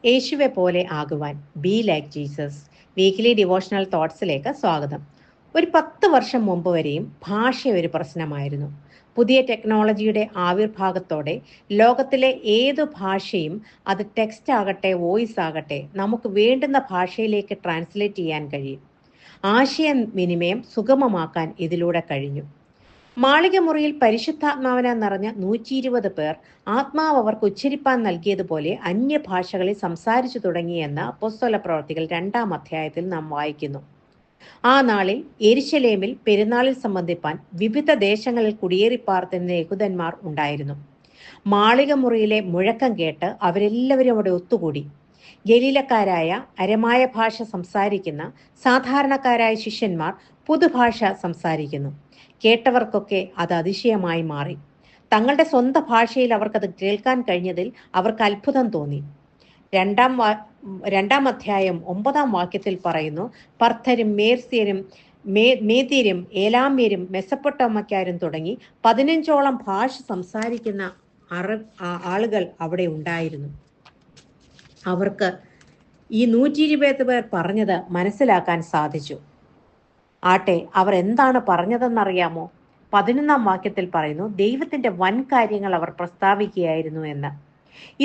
യേശുവെ പോലെ ആകുവാൻ be like Jesus weekly devotional തോട്ട്സിലേക്ക് സ്വാഗതം. ഒരു 10 വർഷം മുമ്പ് വരെയും ഭാഷ ഒരു പ്രശ്നമായിരുന്നു. പുതിയ ടെക്നോളജിയുടെ ആവിർഭാഗത്തോടെ ലോകത്തിലെ ഏതു ഭാഷയും, അത് ടെക്സ്റ്റ് ആകട്ടെ വോയിസ് ആകട്ടെ, നമുക്ക് വേണ്ടുന്ന ഭാഷയിലേക്ക് ട്രാൻസ്ലേറ്റ് ചെയ്യാൻ കഴിയും. ആശയവിനിമയം സുഗമമാക്കാൻ ഇതിലൂടെ കഴിഞ്ഞു. മാളികമുറിയിൽ പരിശുദ്ധാത്മാവിനാൽ നിറഞ്ഞ 120 പേർ ആത്മാവ് അവർക്ക് ഉച്ചരിപ്പാൻ നൽകിയതുപോലെ അന്യഭാഷകളിൽ സംസാരിച്ചു തുടങ്ങിയെന്ന് അപ്പോസ്തലപ്രവൃത്തികൾ 2-ാം അധ്യായത്തിൽ നാം വായിക്കുന്നു. ആ നാളിൽ യെരുശലേമിൽ പെരുന്നാളിൽ സംബന്ധിപ്പാൻ വിവിധ ദേശങ്ങളിൽ കുടിയേറിപ്പാർത്തിരുന്ന യഹൂദന്മാർ ഉണ്ടായിരുന്നു. മാളികമുറിയിലെ മുഴക്കം കേട്ട് അവരെല്ലാവരും അവിടെ ഒത്തുകൂടി. ഗലീലക്കാരായ അരമായ ഭാഷ സംസാരിക്കുന്ന സാധാരണക്കാരായ ശിഷ്യന്മാർ പുതുഭാഷ സംസാരിക്കുന്നു. കേട്ടവർക്കൊക്കെ അത് അതിശയമായി മാറി. തങ്ങളുടെ സ്വന്തം ഭാഷയിൽ അവർക്കത് കേൾക്കാൻ കഴിഞ്ഞതിൽ അവർക്ക് അത്ഭുതം തോന്നി. 2-ാം അധ്യായം 9-ാം വാക്യത്തിൽ പറയുന്നു, പർത്തരും മേർസ്യരും മേദ്യരും ഏലാമ്യരും മെസ്സപ്പൊട്ടാമക്കാരും തുടങ്ങി 15ഓളം ഭാഷ സംസാരിക്കുന്ന ആളുകൾ അവിടെ ഉണ്ടായിരുന്നു. അവർക്ക് ഈ 120 പേർ പറഞ്ഞത് മനസ്സിലാക്കാൻ സാധിച്ചു. ആട്ടെ, അവർ എന്താണ് പറഞ്ഞതെന്നറിയാമോ? 11-ാം വാക്യത്തിൽ പറയുന്നു, ദൈവത്തിന്റെ വൻ കാര്യങ്ങൾ അവർ പ്രസ്താവിക്കുകയായിരുന്നു എന്ന്.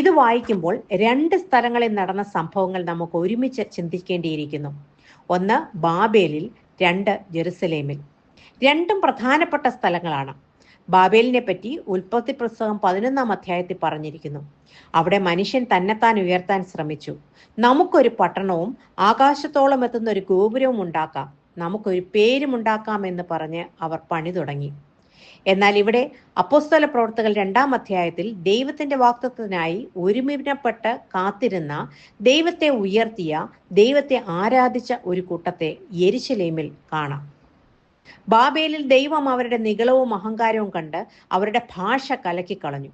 ഇത് വായിക്കുമ്പോൾ 2 സ്ഥലങ്ങളിൽ നടന്ന സംഭവങ്ങൾ നമുക്ക് ഒരുമിച്ച് ചിന്തിക്കേണ്ടിയിരിക്കുന്നു. 1 ബാബേലിൽ, 2 ജെറുസലേമിൽ. രണ്ടും പ്രധാനപ്പെട്ട സ്ഥലങ്ങളാണ്. ബാബേലിനെ പറ്റി ഉൽപ്പത്തി പുസ്തകം 11-ാം അധ്യായത്തിൽ പറഞ്ഞിരിക്കുന്നു. അവിടെ മനുഷ്യൻ തന്നെത്താൻ ഉയർത്താൻ ശ്രമിച്ചു. നമുക്കൊരു പട്ടണവും ആകാശത്തോളം എത്തുന്ന ഒരു ഗോപുരവും ഉണ്ടാക്കാം, നമുക്കൊരു പേരും ഉണ്ടാക്കാമെന്ന് പറഞ്ഞ് അവർ പണി തുടങ്ങി. എന്നാൽ ഇവിടെ അപ്പോസ്തല പ്രവർത്തകർ 2-ാം അധ്യായത്തിൽ ദൈവത്തിന്റെ വാഗ്ദത്തത്തിനായി ഒരുമിനപ്പെട്ട് കാത്തിരുന്ന, ദൈവത്തെ ഉയർത്തിയ, ദൈവത്തെ ആരാധിച്ച ഒരു കൂട്ടത്തെ യെരുശലേമിൽ കാണാം. ബാബേലിൽ ദൈവം അവരുടെ നിഗളവും അഹങ്കാരവും കണ്ട് അവരുടെ ഭാഷ കലക്കിക്കളഞ്ഞു.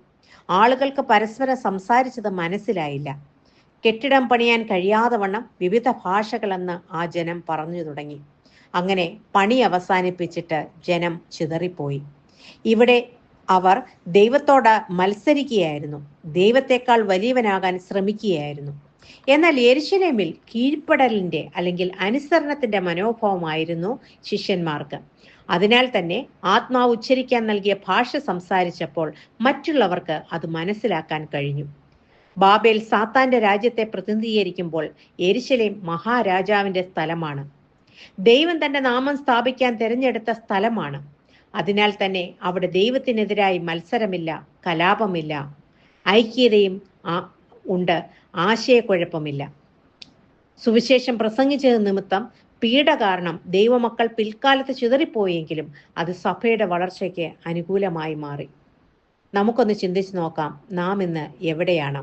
ആളുകൾക്ക് പരസ്പരം സംസാരിച്ചത് മനസ്സിലായില്ല. കെട്ടിടം പണിയാൻ കഴിയാതെ വണ്ണം വിവിധ ഭാഷകളെന്ന് ആ ജനം പറഞ്ഞു തുടങ്ങി. അങ്ങനെ പണി അവസാനിപ്പിച്ചിട്ട് ജനം ചിതറിപ്പോയി. ഇവിടെ അവർ ദൈവത്തോട് മത്സരിക്കുകയായിരുന്നു, ദൈവത്തെക്കാൾ വലിയവനാകാൻ ശ്രമിക്കുകയായിരുന്നു. എന്നാൽ യെരുശലേമിൽ കീഴ്പ്പെടലിന്റെ അല്ലെങ്കിൽ അനുസരണത്തിന്റെ മനോഭാവമായിരുന്നു ശിഷ്യന്മാർക്ക്. അതിനാൽ തന്നെ ആത്മാവ് ഉച്ചരിക്കാൻ നൽകിയ ഭാഷ സംസാരിച്ചപ്പോൾ മറ്റുള്ളവർക്ക് അത് മനസ്സിലാക്കാൻ കഴിഞ്ഞു. ബാബേൽ സാത്താന്റെ രാജ്യത്തെ പ്രതിനിധീകരിക്കുമ്പോൾ യെരുശലേം മഹാരാജാവിന്റെ സ്ഥലമാണ്. ദൈവം തന്റെ നാമം സ്ഥാപിക്കാൻ തിരഞ്ഞെടുത്ത സ്ഥലമാണ്. അതിനാൽ തന്നെ അവിടെ ദൈവത്തിനെതിരായി മത്സരമില്ല, കലാപമില്ല, ഐക്യതയും ഉണ്ട്, ആശയക്കുഴപ്പമില്ല. സുവിശേഷം പ്രസംഗിച്ചത് നിമിത്തം പീഡ കാരണം ദൈവമക്കൾ പിൽക്കാലത്ത് ചിതറിപ്പോയെങ്കിലും അത് സഭയുടെ വളർച്ചയ്ക്ക് അനുകൂലമായി മാറി. നമുക്കൊന്ന് ചിന്തിച്ചു നോക്കാം, നാം ഇന്ന് എവിടെയാണ്?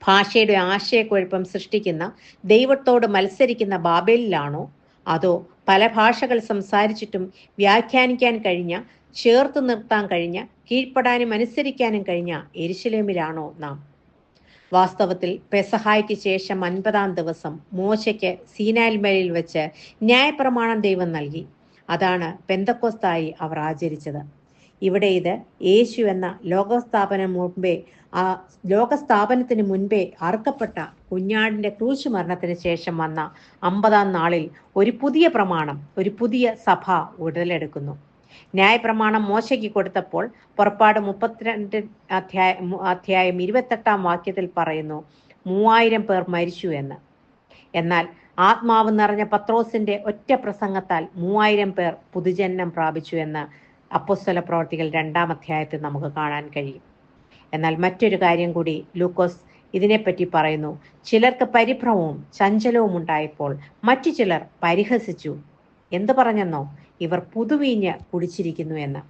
ഭാഷയുടെ ആശയക്കുഴപ്പം സൃഷ്ടിക്കുന്ന, ദൈവത്തോട് മത്സരിക്കുന്ന ബാബേലിലാണോ, അതോ പല ഭാഷകൾ സംസാരിച്ചിട്ടും വ്യാഖ്യാനിക്കാൻ കഴിഞ്ഞ, ചേർത്ത് നിർത്താൻ കഴിഞ്ഞ, കീഴ്പ്പെടാനും അനുസരിക്കാനും കഴിഞ്ഞ യെരുശലേമിലാണോ നാം? വാസ്തവത്തിൽ പെസഹായ്ക്ക് ശേഷം 50-ാം ദിവസം മോശയ്ക്ക് സീനായിൽ മലയിൽ വെച്ച് ന്യായപ്രമാണം ദൈവം നൽകി. അതാണ് പെന്തക്കോസ്തായി അവർ ആചരിച്ചത്. ഇവിടെ ഇത് യേശു എന്ന ലോകസ്ഥാപനത്തിന് മുൻപേ അറുക്കപ്പെട്ട കുഞ്ഞാടിന്റെ ക്രൂശ് മരണത്തിന് ശേഷം വന്ന 50-ാം നാളിൽ ഒരു പുതിയ പ്രമാണം, ഒരു പുതിയ സഭ ഉടലെടുക്കുന്നു. ന്യായപ്രമാണം മോശയ്ക്ക് കൊടുത്തപ്പോൾ പുറപ്പാട് 32 അധ്യായം 28-ാം വാക്യത്തിൽ പറയുന്നു, 3000 പേർ മരിച്ചു എന്ന്. എന്നാൽ ആത്മാവ് നിറഞ്ഞ പത്രോസിന്റെ ഒറ്റ പ്രസംഗത്താൽ 3000 പേർ പുതുജന്മം പ്രാപിച്ചു എന്ന് അപ്പോസ്തല പ്രവർത്തികൾ 2-ാം അധ്യായത്തിൽ നമുക്ക് കാണാൻ കഴിയും. എന്നാൽ മറ്റൊരു കാര്യം കൂടി ലൂക്കോസ് ഇതിനെപ്പറ്റി പറയുന്നു. ചിലർക്ക് പരിഭ്രമവും ചഞ്ചലവും ഉണ്ടായപ്പോൾ മറ്റു ചിലർ പരിഹസിച്ചു. എന്ത് പറഞ്ഞെന്നോ? ഇവർ പുതുവീഞ്ഞ് കുടിച്ചിരിക്കുന്നു എന്ന്.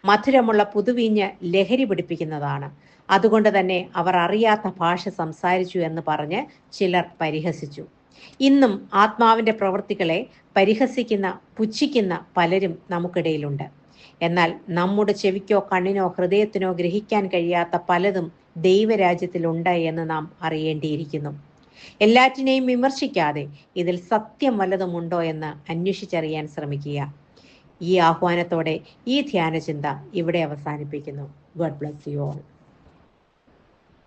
മധുരമുള്ള പുതുവീഞ്ഞ് ലഹരി പിടിപ്പിക്കുന്നതാണ്. അതുകൊണ്ട് തന്നെ അവർ അറിയാത്ത ഭാഷ സംസാരിച്ചു എന്ന് പറഞ്ഞ് ചിലർ പരിഹസിച്ചു. ഇന്നും ആത്മാവിന്റെ പ്രവൃത്തികളെ പരിഹസിക്കുന്ന, പുച്ഛിക്കുന്ന പലരും നമുക്കിടയിലുണ്ട്. എന്നാൽ നമ്മുടെ ചെവിക്കോ കണ്ണിനോ ഹൃദയത്തിനോ ഗ്രഹിക്കാൻ കഴിയാത്ത പലതും ദൈവരാജ്യത്തിലുണ്ട് എന്ന് നാം അറിയേണ്ടിയിരിക്കുന്നു. എല്ലാറ്റിനെയും വിമർശിക്കാതെ ഇതിൽ സത്യം വല്ലതുമുണ്ടോ എന്ന് അന്വേഷിച്ചറിയാൻ ശ്രമിക്കുക. ഈ ആഹ്വാനത്തോടെ ഈ ധ്യാനചിന്ത ഇവിടെ അവസാനിപ്പിക്കുന്നു. God bless you all.